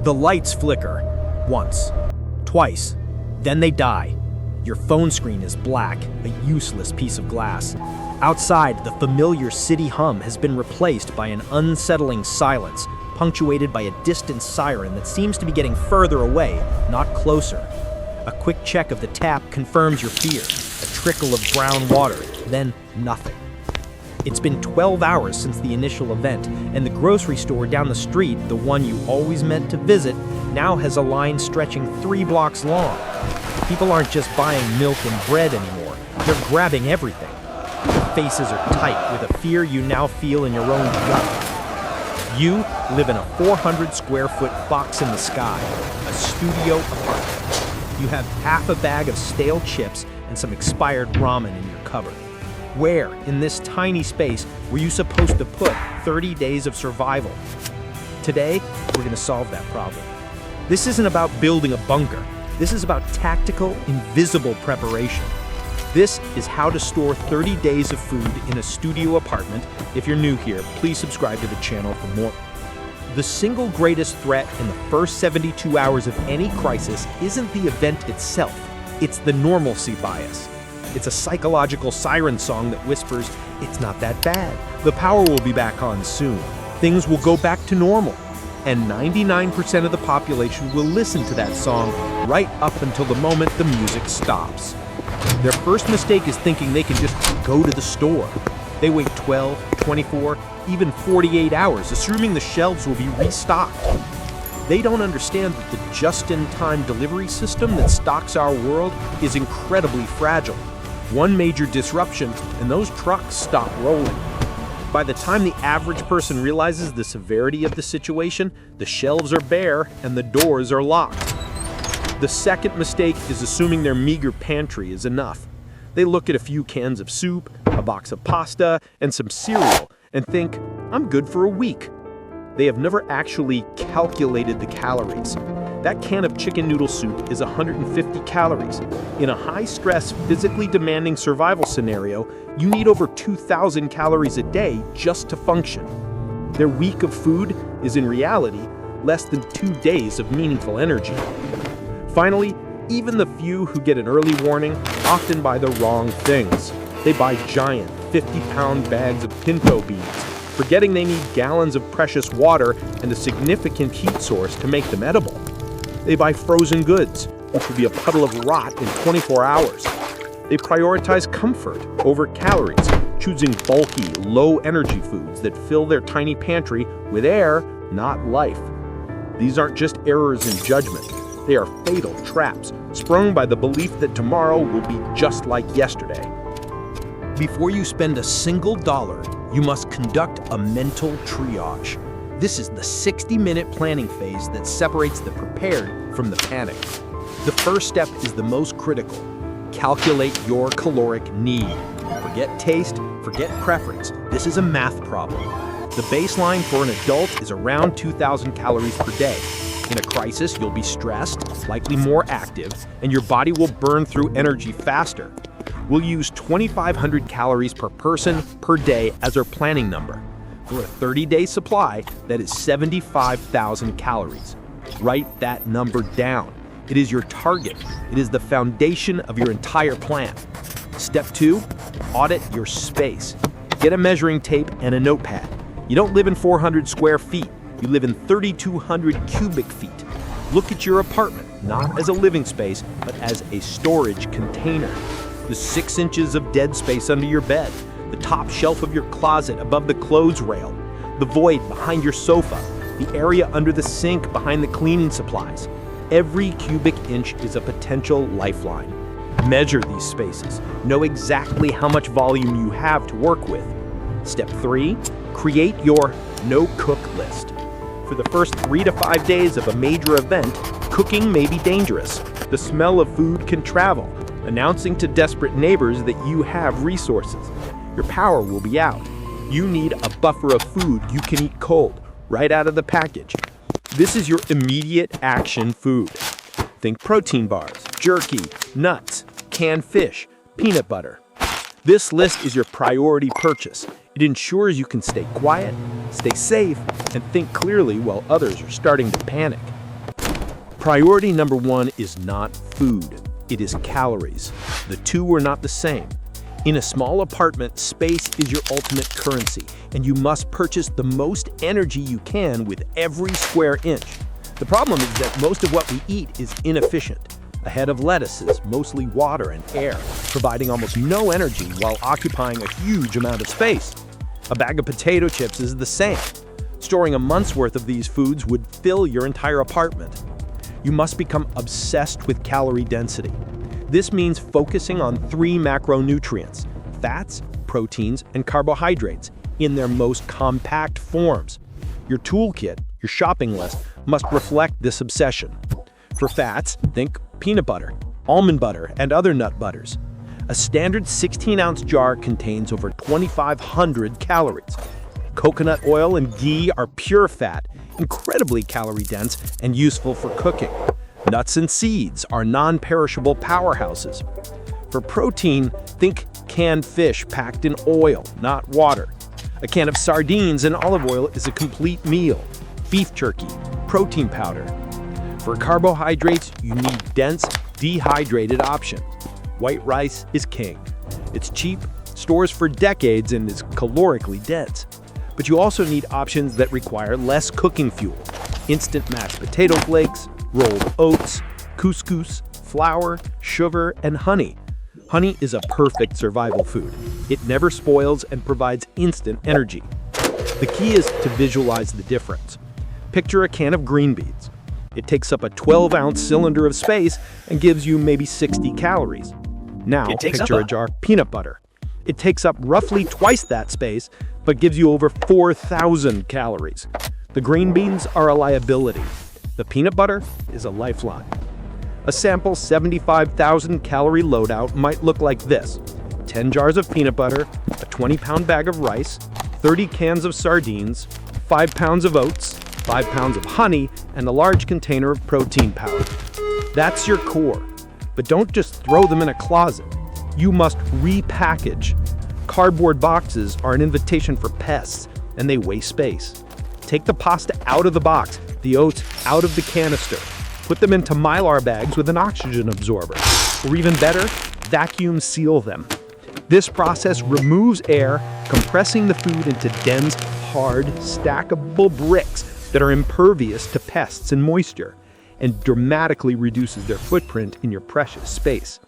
The lights flicker. Once. Twice. Then they die. Your phone screen is black, a useless piece of glass. Outside, the familiar city hum has been replaced by an unsettling silence, punctuated by a distant siren that seems to be getting further away, not closer. A quick check of the tap confirms your fear. A trickle of brown water, then nothing. It's been 12 hours since the initial event, and the grocery store down the street, the one you always meant to visit, now has a line stretching 3 blocks long. People aren't just buying milk and bread anymore. They're grabbing everything. Their faces are tight with a fear you now feel in your own gut. You live in a 400 square foot box in the sky, a studio apartment. You have half a bag of stale chips and some expired ramen in your cupboard. Where, in this tiny space, were you supposed to put 30 days of survival? Today, we're going to solve that problem. This isn't about building a bunker. This is about tactical, invisible preparation. This is how to store 30 days of food in a studio apartment. If you're new here, please subscribe to the channel for more. The single greatest threat in the first 72 hours of any crisis isn't the event itself. It's the normalcy bias. It's a psychological siren song that whispers, "It's not that bad. The power will be back on soon. Things will go back to normal." And 99% of the population will listen to that song right up until the moment the music stops. Their first mistake is thinking they can just go to the store. They wait 12, 24, even 48 hours, assuming the shelves will be restocked. They don't understand that the just-in-time delivery system that stocks our world is incredibly fragile. One major disruption, and those trucks stop rolling. By the time the average person realizes the severity of the situation, the shelves are bare and the doors are locked. The second mistake is assuming their meager pantry is enough. They look at a few cans of soup, a box of pasta, and some cereal, and think, "I'm good for a week." They have never actually calculated the calories. That can of chicken noodle soup is 150 calories. In a high-stress, physically demanding survival scenario, you need over 2,000 calories a day just to function. Their week of food is, in reality, less than 2 days of meaningful energy. Finally, even the few who get an early warning often buy the wrong things. They buy giant 50-pound bags of pinto beans, forgetting they need gallons of precious water and a significant heat source to make them edible. They buy frozen goods, which will be a puddle of rot in 24 hours. They prioritize comfort over calories, choosing bulky, low-energy foods that fill their tiny pantry with air, not life. These aren't just errors in judgment. They are fatal traps, sprung by the belief that tomorrow will be just like yesterday. Before you spend a single dollar, you must conduct a mental triage. This is the 60-minute planning phase that separates the prepared from the panic. The first step is the most critical. Calculate your caloric need. Forget taste, forget preference. This is a math problem. The baseline for an adult is around 2,000 calories per day. In a crisis, you'll be stressed, likely more active, and your body will burn through energy faster. We'll use 2,500 calories per person per day as our planning number. For a 30-day supply, that is 75,000 calories. Write that number down. It is your target. It is the foundation of your entire plan. Step 2, audit your space. Get a measuring tape and a notepad. You don't live in 400 square feet. You live in 3,200 cubic feet. Look at your apartment, not as a living space, but as a storage container. The 6 inches of dead space under your bed, the top shelf of your closet above the clothes rail, the void behind your sofa, the area under the sink behind the cleaning supplies. Every cubic inch is a potential lifeline. Measure these spaces. Know exactly how much volume you have to work with. Step 3, create your no-cook list. For the first 3 to 5 days of a major event, cooking may be dangerous. The smell of food can travel, announcing to desperate neighbors that you have resources. Your power will be out. You need a buffer of food you can eat cold, right out of the package. This is your immediate action food. Think protein bars, jerky, nuts, canned fish, peanut butter. This list is your priority purchase. It ensures you can stay quiet, stay safe, and think clearly while others are starting to panic. Priority number one is not food, it is calories. The two are not the same. In a small apartment, space is your ultimate currency, and you must purchase the most energy you can with every square inch. The problem is that most of what we eat is inefficient. A head of lettuce is mostly water and air, providing almost no energy while occupying a huge amount of space. A bag of potato chips is the same. Storing a month's worth of these foods would fill your entire apartment. You must become obsessed with calorie density. This means focusing on 3 macronutrients: fats, proteins, and carbohydrates in their most compact forms. Your toolkit, your shopping list, must reflect this obsession. For fats, think peanut butter, almond butter, and other nut butters. A standard 16-ounce jar contains over 2,500 calories. Coconut oil and ghee are pure fat, incredibly calorie-dense and useful for cooking. Nuts and seeds are non-perishable powerhouses. For protein, think canned fish packed in oil, not water. A can of sardines and olive oil is a complete meal. Beef jerky, protein powder. For carbohydrates, you need dense, dehydrated option. White rice is king. It's cheap, stores for decades, and is calorically dense. But you also need options that require less cooking fuel. Instant mashed potato flakes, rolled oats, couscous, flour, sugar, and honey. Honey is a perfect survival food. It never spoils and provides instant energy. The key is to visualize the difference. Picture a can of green beans. It takes up a 12-ounce cylinder of space and gives you maybe 60 calories. Now picture a jar of peanut butter. It takes up roughly twice that space, but gives you over 4,000 calories. The green beans are a liability. The peanut butter is a lifeline. A sample 75,000 calorie loadout might look like this: 10 jars of peanut butter, a 20-pound bag of rice, 30 cans of sardines, 5 pounds of oats, 5 pounds of honey, and a large container of protein powder. That's your core. But don't just throw them in a closet. You must repackage. Cardboard boxes are an invitation for pests, and they waste space. Take the pasta out of the box, the oats out of the canister. Put them into Mylar bags with an oxygen absorber. Or even better, vacuum seal them. This process removes air, compressing the food into dense, hard, stackable bricks that are impervious to pests and moisture, and dramatically reduces their footprint in your precious space.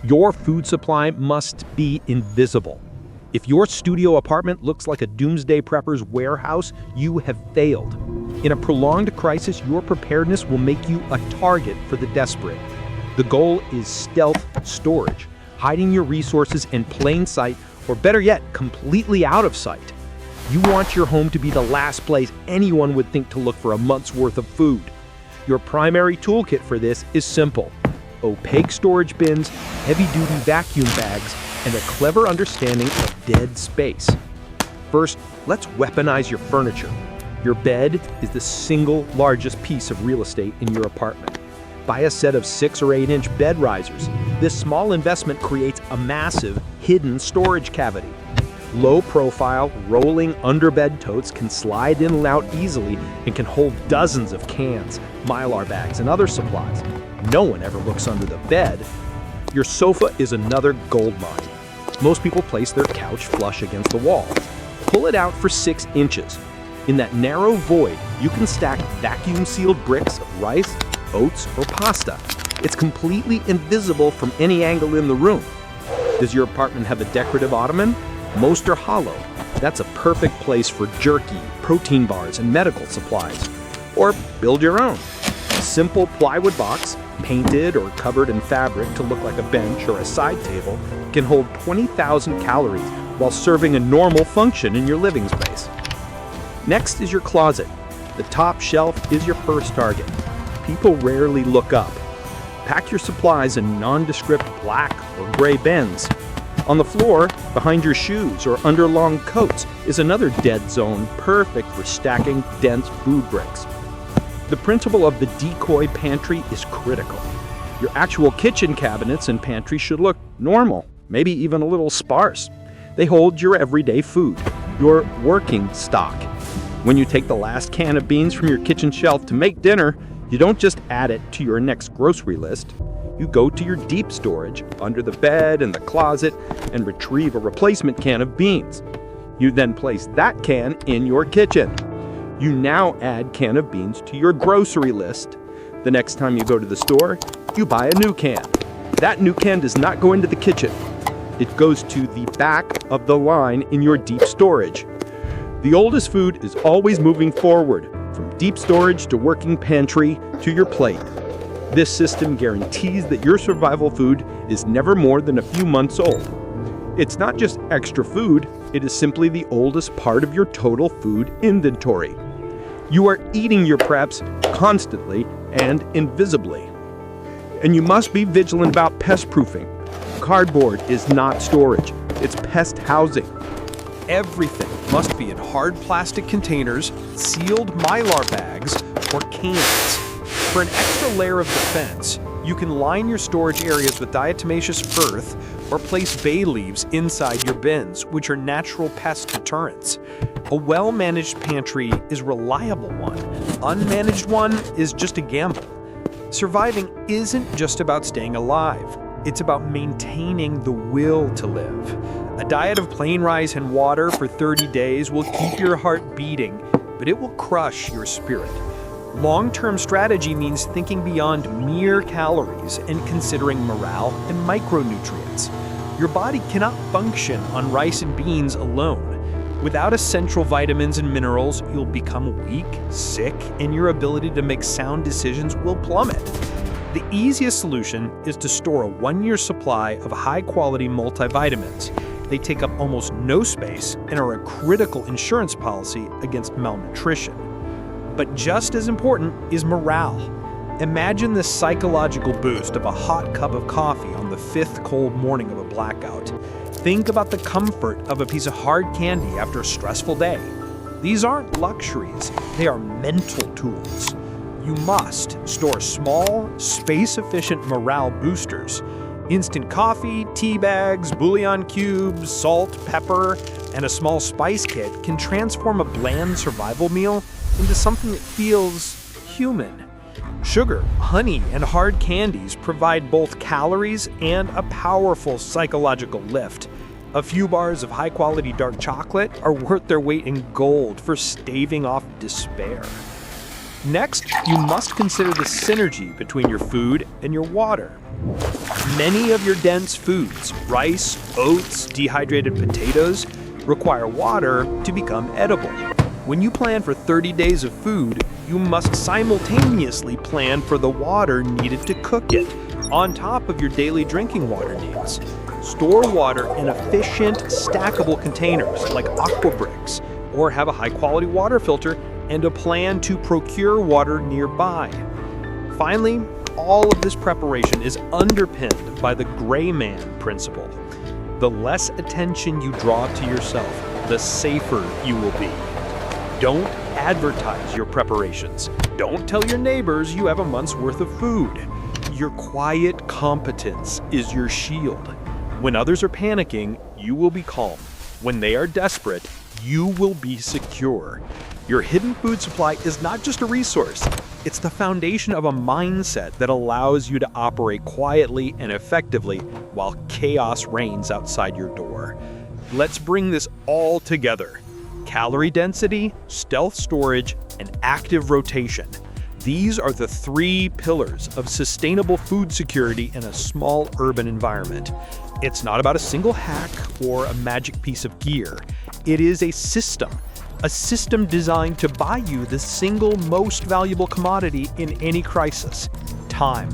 Your food supply must be invisible. If your studio apartment looks like a doomsday prepper's warehouse, you have failed. In a prolonged crisis, your preparedness will make you a target for the desperate. The goal is stealth storage, hiding your resources in plain sight, or better yet, completely out of sight. You want your home to be the last place anyone would think to look for a month's worth of food. Your primary toolkit for this is simple: opaque storage bins, heavy-duty vacuum bags, and a clever understanding of dead space. First, let's weaponize your furniture. Your bed is the single largest piece of real estate in your apartment. Buy a set of 6 or 8-inch bed risers. This small investment creates a massive, hidden storage cavity. Low-profile, rolling underbed totes can slide in and out easily and can hold dozens of cans, Mylar bags, and other supplies. No one ever looks under the bed. Your sofa is another gold mine. Most people place their couch flush against the wall. Pull it out for 6 inches. In that narrow void, you can stack vacuum-sealed bricks of rice, oats, or pasta. It's completely invisible from any angle in the room. Does your apartment have a decorative ottoman? Most are hollow. That's a perfect place for jerky, protein bars, and medical supplies. Or build your own. A simple plywood box, painted or covered in fabric to look like a bench or a side table, can hold 20,000 calories while serving a normal function in your living space. Next is your closet. The top shelf is your first target. People rarely look up. Pack your supplies in nondescript black or gray bins. On the floor, behind your shoes or under long coats, is another dead zone perfect for stacking dense food bricks. The principle of the decoy pantry is critical. Your actual kitchen cabinets and pantry should look normal, maybe even a little sparse. They hold your everyday food, your working stock. When you take the last can of beans from your kitchen shelf to make dinner, You don't just add it to your next grocery list. You go to your deep storage, under the bed and the closet, and retrieve a replacement can of beans. You then place that can in your kitchen. You now add can of beans to your grocery list. The next time you go to the store, you buy a new can. That new can does not go into the kitchen. It goes to the back of the line in your deep storage. The oldest food is always moving forward, from deep storage to working pantry to your plate. This system guarantees that your survival food is never more than a few months old. It's not just extra food, it is simply the oldest part of your total food inventory. You are eating your preps constantly and invisibly. And you must be vigilant about pest-proofing. Cardboard is not storage, it's pest housing. Everything must be in hard plastic containers, sealed Mylar bags, or cans. For an extra layer of defense, you can line your storage areas with diatomaceous earth or place bay leaves inside your bins, which are natural pest deterrents. A well-managed pantry is a reliable one. Unmanaged one is just a gamble. Surviving isn't just about staying alive. It's about maintaining the will to live. A diet of plain rice and water for 30 days will keep your heart beating, but it will crush your spirit. Long-term strategy means thinking beyond mere calories and considering morale and micronutrients. Your body cannot function on rice and beans alone. Without essential vitamins and minerals, you'll become weak, sick, and your ability to make sound decisions will plummet. The easiest solution is to store a 1-year supply of high-quality multivitamins. They take up almost no space and are a critical insurance policy against malnutrition. But just as important is morale. Imagine the psychological boost of a hot cup of coffee on the 5th cold morning of a blackout. Think about the comfort of a piece of hard candy after a stressful day. These aren't luxuries, they are mental tools. You must store small, space-efficient morale boosters. Instant coffee, tea bags, bouillon cubes, salt, pepper, and a small spice kit can transform a bland survival meal into something that feels human. Sugar, honey, and hard candies provide both calories and a powerful psychological lift. A few bars of high-quality dark chocolate are worth their weight in gold for staving off despair. Next, you must consider the synergy between your food and your water. Many of your dense foods, rice, oats, dehydrated potatoes, require water to become edible. When you plan for 30 days of food, you must simultaneously plan for the water needed to cook it, on top of your daily drinking water needs. Store water in efficient, stackable containers like aqua bricks, or have a high-quality water filter and a plan to procure water nearby. Finally, all of this preparation is underpinned by the gray man principle. The less attention you draw to yourself, the safer you will be. Don't advertise your preparations. Don't tell your neighbors you have a month's worth of food. Your quiet competence is your shield. When others are panicking, you will be calm. When they are desperate, you will be secure. Your hidden food supply is not just a resource, it's the foundation of a mindset that allows you to operate quietly and effectively while chaos reigns outside your door. Let's bring this all together. Calorie density, stealth storage, and active rotation. These are the 3 pillars of sustainable food security in a small urban environment. It's not about a single hack or a magic piece of gear. It is a system designed to buy you the single most valuable commodity in any crisis: time.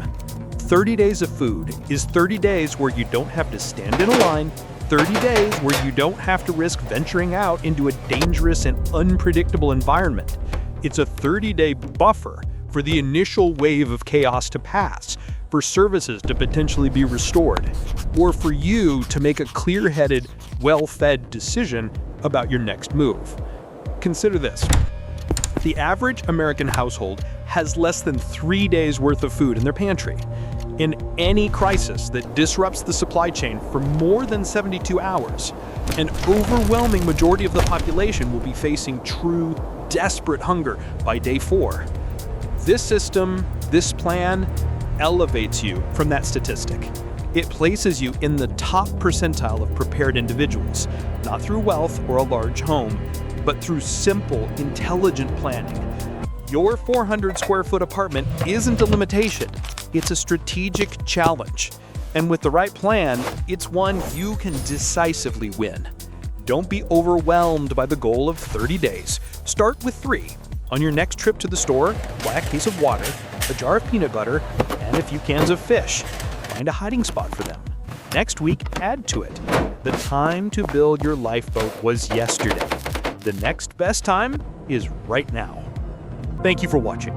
30 days of food is 30 days where you don't have to stand in a line, 30 days where you don't have to risk venturing out into a dangerous and unpredictable environment. It's a 30-day buffer for the initial wave of chaos to pass, for services to potentially be restored, or for you to make a clear-headed, well-fed decision about your next move. Consider this. The average American household has less than 3 days worth of food in their pantry. In any crisis that disrupts the supply chain for more than 72 hours, an overwhelming majority of the population will be facing true, desperate hunger by day 4. This system, this plan, elevates you from that statistic. It places you in the top percentile of prepared individuals, not through wealth or a large home, but through simple, intelligent planning. Your 400 square foot apartment isn't a limitation, it's a strategic challenge. And with the right plan, it's one you can decisively win. Don't be overwhelmed by the goal of 30 days. Start with 3. On your next trip to the store, buy a case of water, a jar of peanut butter, and a few cans of fish. Find a hiding spot for them. Next week, add to it. The time to build your lifeboat was yesterday. The next best time is right now. Thank you for watching.